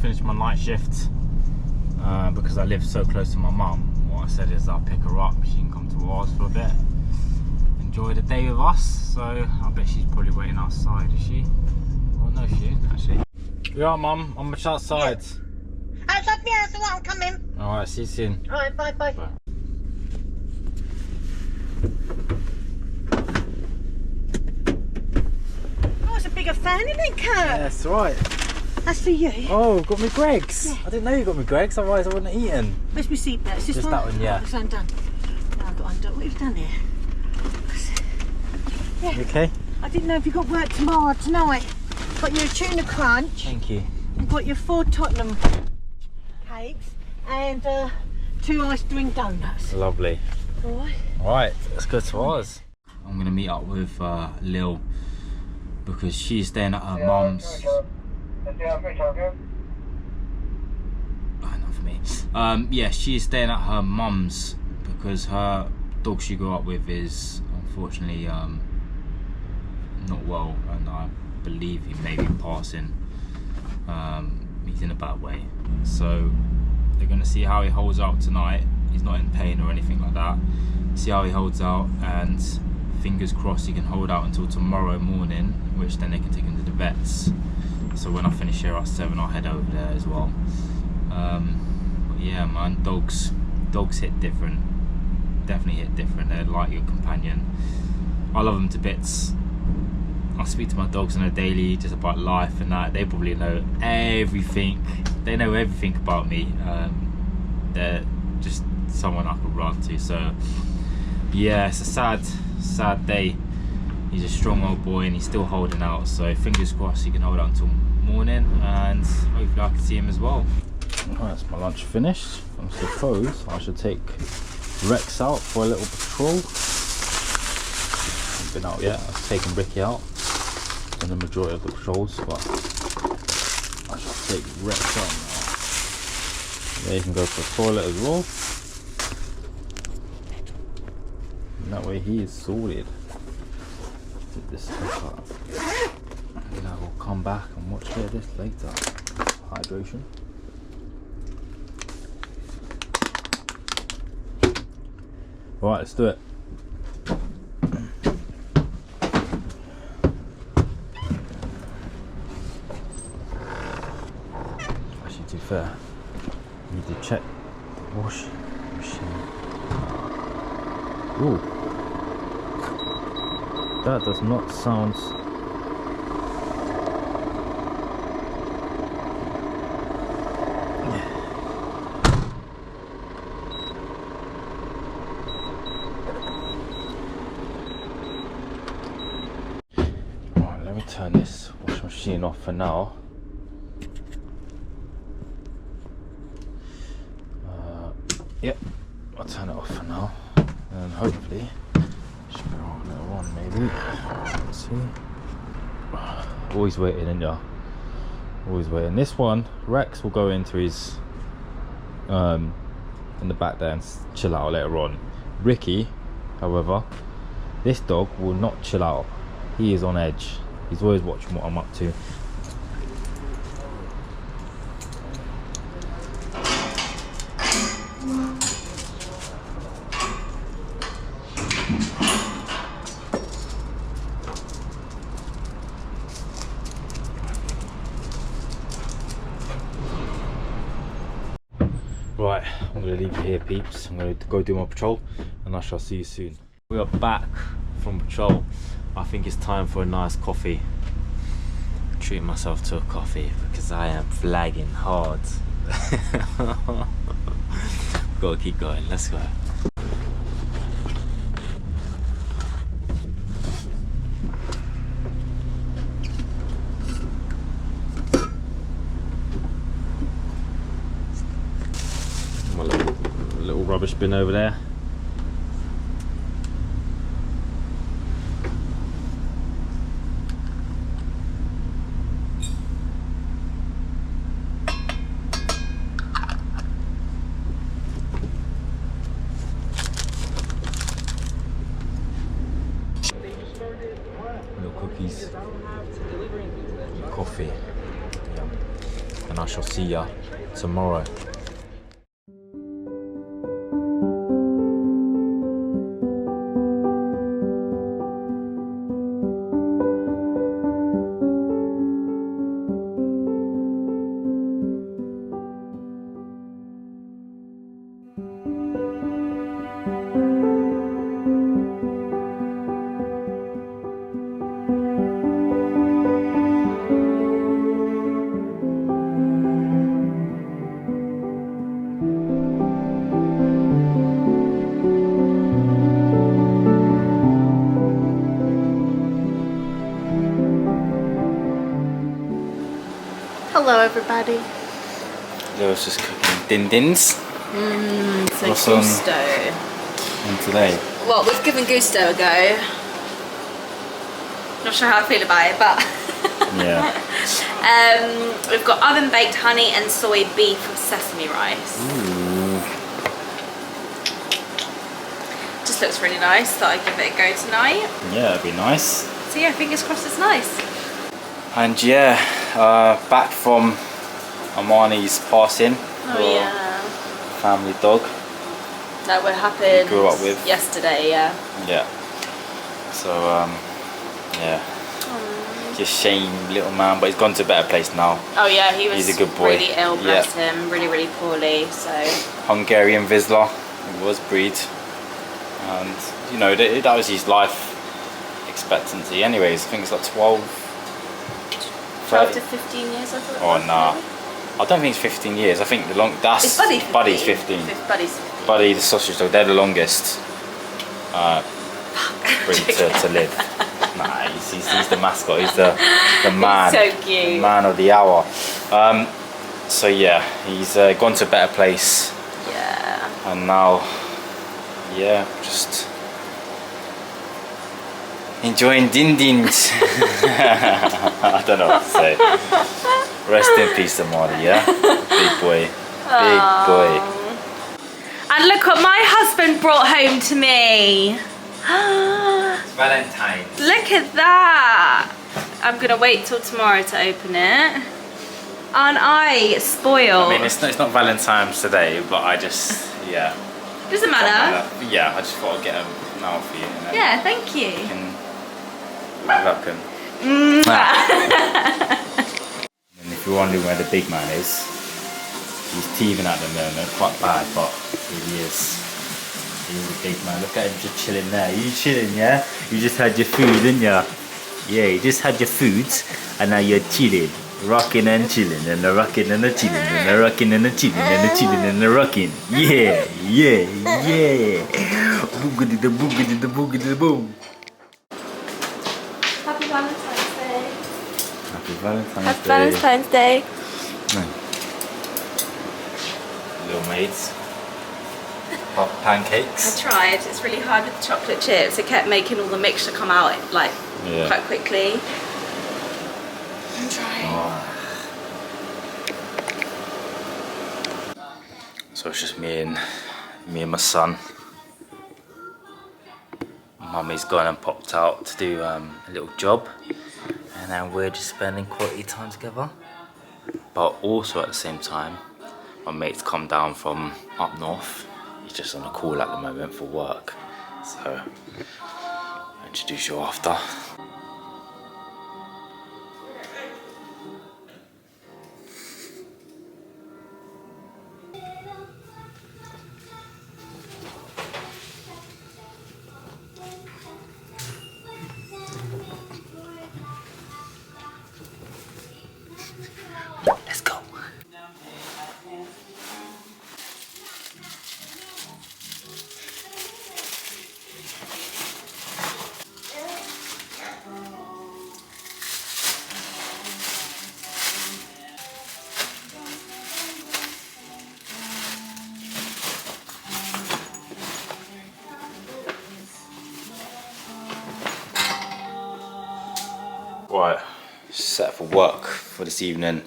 finished my night shift because I live so close to my mum. What I said is I'll pick her up, she can come to ours for a bit, enjoy the day with us. So I bet she's probably waiting outside, is she? Well, no, she isn't actually. Yeah, Mum, I'm just outside. Yeah. Outside the house, I'm coming. Alright, see you soon. Alright, bye. Bye. Oh, it's a bigger fan, isn't it, Kurt? Yeah, that's right. That's for you. Oh, got me Greg's. Yeah. I didn't know you got me Greg's, otherwise I wouldn't have eaten. Where's my seatbelt? It's Just that one, yeah. Oh, it's undone. Now I've got undone. What have you done here? Yeah. You okay? I didn't know if you got work tomorrow or tonight. Got your tuna crunch. Thank you. You've got your 4 Tottenham cakes and 2 ice cream donuts. Lovely. Alright. Alright, let's go to ours. I'm going to meet up with Lil because she's staying at her mum's. Not for me. Yeah, she's staying at her mum's because her dog she grew up with is unfortunately not well, and I believe he may be passing. He's in a bad way, so they're going to see how he holds out tonight. He's not in pain or anything like that. See how he holds out, and fingers crossed he can hold out until tomorrow morning, which then they can take him to the vets. So when I finish here at 7, I'll head over there as well. But yeah, man, dogs hit different. Definitely hit different. They're like your companion. I love them to bits. I speak to my dogs on a daily, just about life and that. They probably know everything. They know everything about me. They're just someone I could run to. So yeah, it's a sad day. He's a strong old boy and he's still holding out. So fingers crossed he can hold out until morning, and hopefully I can see him as well. Alright, that's my lunch finished. I suppose I should take Rex out for a little patrol. I've been out yet. I've taken Ricky out in the majority of the patrols, but I should take Rex out now. Yeah, he can go for a toilet as well. And that way he is sorted. Get this stuff up. And then I will come back and watch this later. Hydration. Right, let's do it. Actually, to be fair, I need to check the wash machine. Ooh, that does not sound. Turn this washing machine off for now. Yep, I'll turn it off for now, and hopefully should be on later on maybe. Let's see. Always waiting, ain't ya? Always waiting. This one, Rex will go into his in the back there and chill out later on. Ricky, however, this dog will not chill out. He is on edge. He's always watching what I'm up to. Right, I'm going to leave you here, peeps. I'm going to go do my patrol, and I shall see you soon. We are back from patrol. I think it's time for a nice coffee. Treat myself to a coffee because I am flagging hard. Gotta keep going, let's go. My little rubbish bin over there. Little cookies, coffee. Yum. and I shall see ya tomorrow. Hello everybody. Lewis just cooking din-dins. So What's on? gusto. And today? Well, we've given gusto a go. Not sure how I feel about it, but Yeah. we've got oven baked honey and soy beef with sesame rice. Ooh. Just looks really nice. Thought I'd give it a go tonight. Yeah, that'd be nice. So yeah, fingers crossed it's nice. And yeah, back from Amani's passing. Oh yeah. Family dog. That what happened. Grew up with. Yesterday, yeah. Yeah. So yeah. Just shame, little man, but he's gone to a better place now. Oh yeah, he was He's a good boy. really ill, bless him, really poorly. So Hungarian Vizsla, he was breed, and you know that was his life expectancy. Anyways, I think it's like 12 to 15 years, I thought. Oh nah, I don't think it's 15 years. I think the long It's Buddy's 15. Buddy's 15. Buddy's 15. Buddy the sausage dog, they're the longest breed to live. Nah, he's the mascot. He's the man. He's so cute. The man of the hour. So yeah, he's gone to a better place. Yeah. And now, yeah, just enjoying din-dins. I don't know what to say. Rest in peace, Amani, yeah? Big boy. Big boy. And look what my husband brought home to me. Valentines. Look at that. I'm going to wait till tomorrow to open it. Aren't I spoiled? I mean, it's not Valentine's today, but I just, yeah. Doesn't matter. Yeah, I just thought I'd get them now for you. And then Yeah, thank you. you can wrap them. And if you're wondering where the big man is, he's teething at the moment, quite bad, but he is. He's a big man. Look at him just chilling there. You chilling, yeah? You just had your food, didn't ya? Yeah, you just had your food, and now you're chilling. Rocking and chilling, and the rocking and the chilling, and the rocking and the chilling, and the chilling and the rocking. Yeah, yeah, yeah. Boogity the boogity the boogity the boom. Happy Valentine's Day. Happy Valentine's Day. Happy Valentine's Day. Little maids. Hot pancakes. I tried. It's really hard with the chocolate chips. It kept making all the mixture come out like quite quickly. I'm trying. Oh. So it's just me and my son. Mummy's gone and popped out to do a little job, and then we're just spending quality time together. But also at the same time, my mate's come down from up north. He's just on a call at the moment for work, so I'll introduce you after. Let's go. Right, set for work for this evening.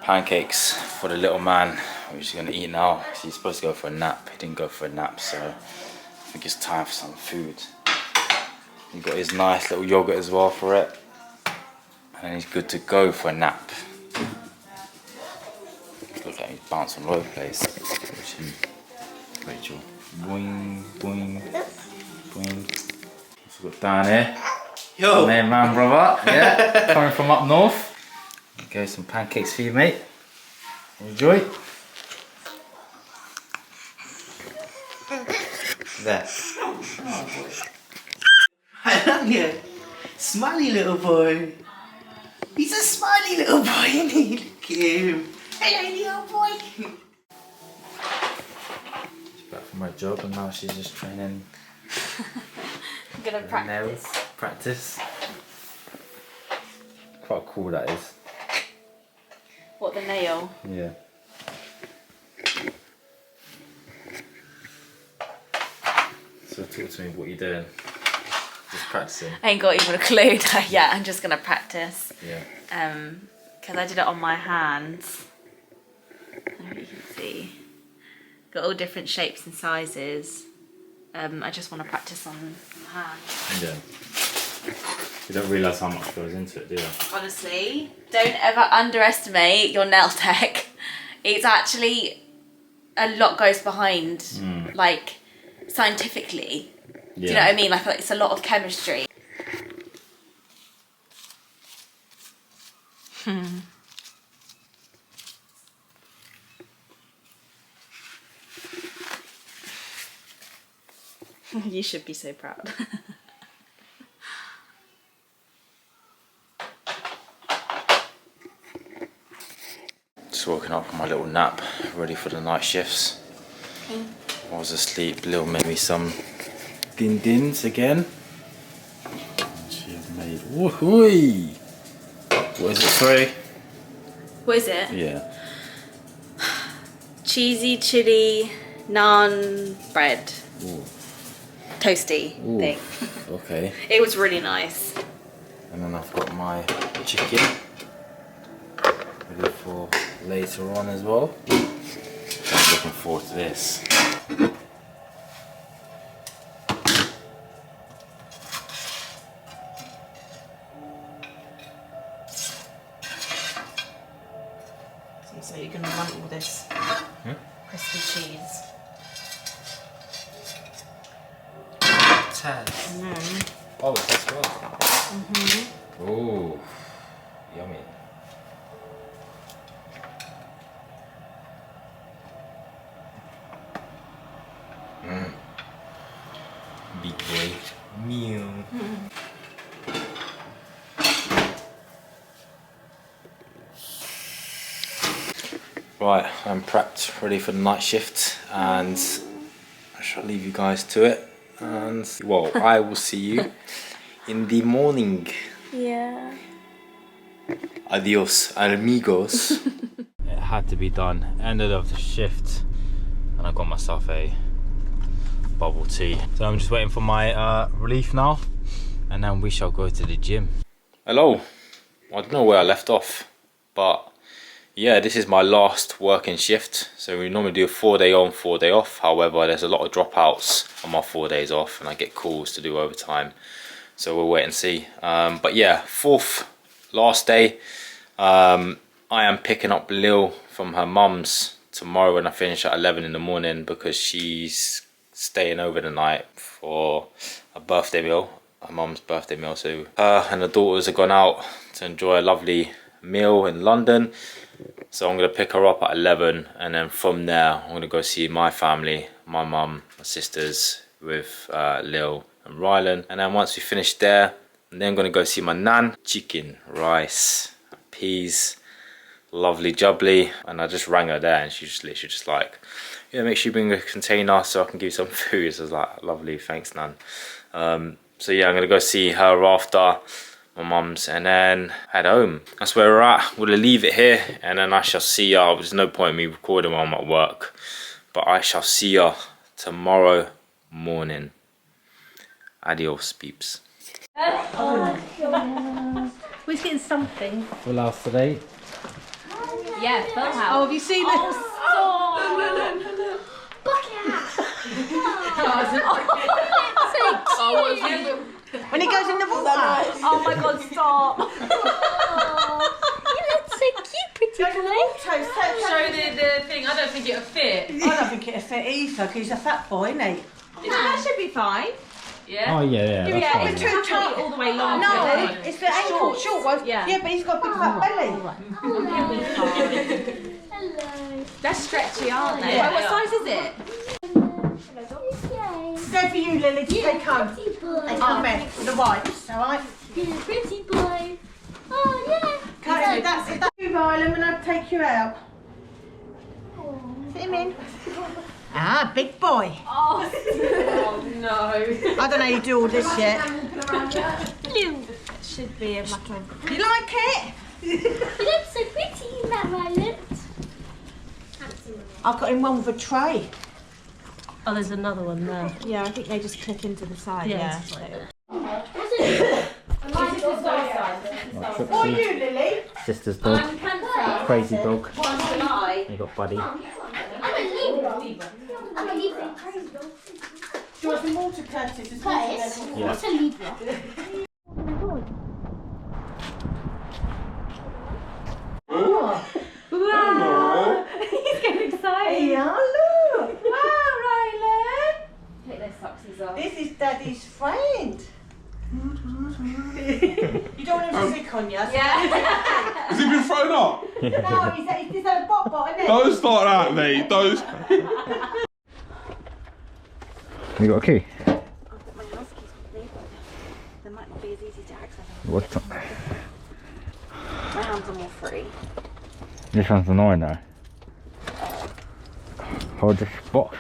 Pancakes for the little man, which he's gonna eat now. He's supposed to go for a nap. He didn't go for a nap, so I think it's time for some food. He got his nice little yogurt as well for it. And he's good to go for a nap. Look at him bounce all over the place. Watch him. Rachel. Boing, boing, boing. What's we got down here? Yo! Man, brother. Yeah, coming from up north. Okay, some pancakes for you, mate. Enjoy. There. I love you. Smiley little boy. He's a smiley little boy, isn't he? Look at him. Hello, little boy. She's back from her job and now she's just training. I'm gonna practice. Practice. Quite cool that is. What, the nail? Yeah. So talk to me, what are you doing? Just practicing? I ain't got even a clue yet. I'm just gonna practice. Yeah. Because I did it on my hands. I don't know if you can see. Got all different shapes and sizes. I just want to practice on my hand. Yeah. You don't realise how much goes into it, do you? Honestly, don't ever underestimate your nail tech. It's actually a lot goes behind, like scientifically. Yeah. Do you know what I mean? Like it's a lot of chemistry. You should be so proud. Just woken up from my little nap, ready for the night shifts. I was asleep, Lil made me some din-dins again. She's made, woohoo! What is it, sorry? What is it? Yeah. Cheesy chili naan bread. Ooh. Toasty Ooh. thing. Okay. It was really nice. And then I've got my chicken ready for later on as well. I'm looking forward to this. So you're gonna want all this crispy cheese. Oh, it's this well. Oh, yummy. Big boy meal. Right, I'm prepped, ready for the night shift, and I shall leave you guys to it. And well, I will see you in the morning. Yeah. Adios, amigos. It had to be done. Ended of the shift, and I got myself a bubble tea. So I'm just waiting for my relief now, and then we shall go to the gym. Hello. I don't know where I left off, but yeah, this is my last working shift. So we normally do a 4-day on, 4-day off. However, there's a lot of dropouts on my 4 days off, and I get calls to do overtime. So we'll wait and see. But yeah, 4th, last day. I am picking up Lil from her mum's tomorrow when I finish at 11 in the morning, because she's staying over the night for a birthday meal, her mum's birthday meal. So her and the daughters have gone out to enjoy a lovely meal in London. So I'm going to pick her up at 11, and then from there I'm going to go see my family, my mum, my sisters with Lil and Rylan. And then once we finish there, I'm then going to go see my nan. Chicken, rice, peas, lovely jubbly. And I just rang her there, and she just literally just like, yeah, make sure you bring a container so I can give you some food. So I was like, lovely, thanks nan. So yeah, I'm going to go see her after my mum's, and then head home. That's where we're at. I'm gonna leave it here, and then I shall see ya. There's no point in me recording while I'm at work, but I shall see ya tomorrow morning. Adios, peeps. We're getting something. Full house today. Yeah, full house. Oh, have you seen it? Oh, When he goes in the water. Oh my god, stop. You look so cute, pretty boy. Show the thing. I don't think it'll fit. I don't think it'll fit either, because he's a fat boy, isn't he? That should be fine. Yeah. Oh yeah, that's Yeah, fine. it's too tight all the way long. No, it's the ankle, short one. Yeah, but he's got a big fat belly. Hello. They're stretchy, aren't they? Yeah. What size is it? Go for you, Lily, to take home. Pretty boy. They come in with the wipes, alright? You're a pretty boy. Oh, yeah. Okay, that's it. You, Violet, and I'll take you out. Fit him in. Ah, big boy. Oh no. I don't know how you do all this yet. Should be a matter of. You like it? You look so pretty in that violet. I've got him one with a tray. Oh, there's another one there. Yeah, I think they just click into the side. Yeah. What are you, Lily? Sister's dog. Crazy dog. You got Buddy. I'm a Libra. I'm a Libra. Crazy dog. Do you want some water, Curtis? Curtis? What's a Libra? Wow. He's getting excited. Yeah, look. Wow, Rylan. Take those socksies off. This is Daddy's friend. You don't want him to sick on you. Yeah. Has he been thrown up? No, he's had a bot, isn't it? Don't start that, mate. Don't. You got a key? I've got my house keys with me, but they might not be as easy to access. What? My hands are more free. This one's annoying though. Hold this box.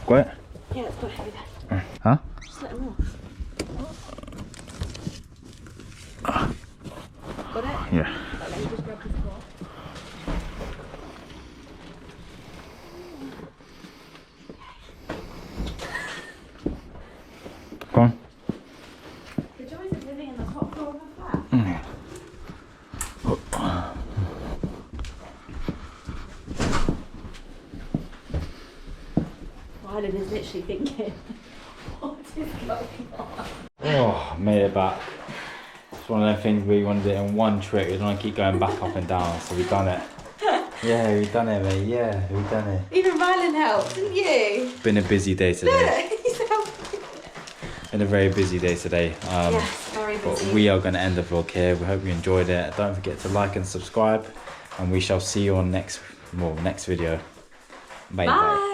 Got it? Yeah, it's got heavy there. Huh? Just let him off. Got it? Yeah. Let me just grab his box. Go on. The joys of living in the top floor of a flat. Rylan is literally thinking, what is going on? Oh, made it back. It's one of them things where you want to do it in one trick. You don't want to keep going back up and down. So we've done it. Yeah, we've done it, mate. Yeah, we've done it. Even Rylan helped, didn't you? Been a busy day today. He's helping. Been a very busy day today. Yes, very But busy. we are going to end the vlog here. We hope you enjoyed it. Don't forget to like and subscribe. And we shall see you on next video. Bye. Bye.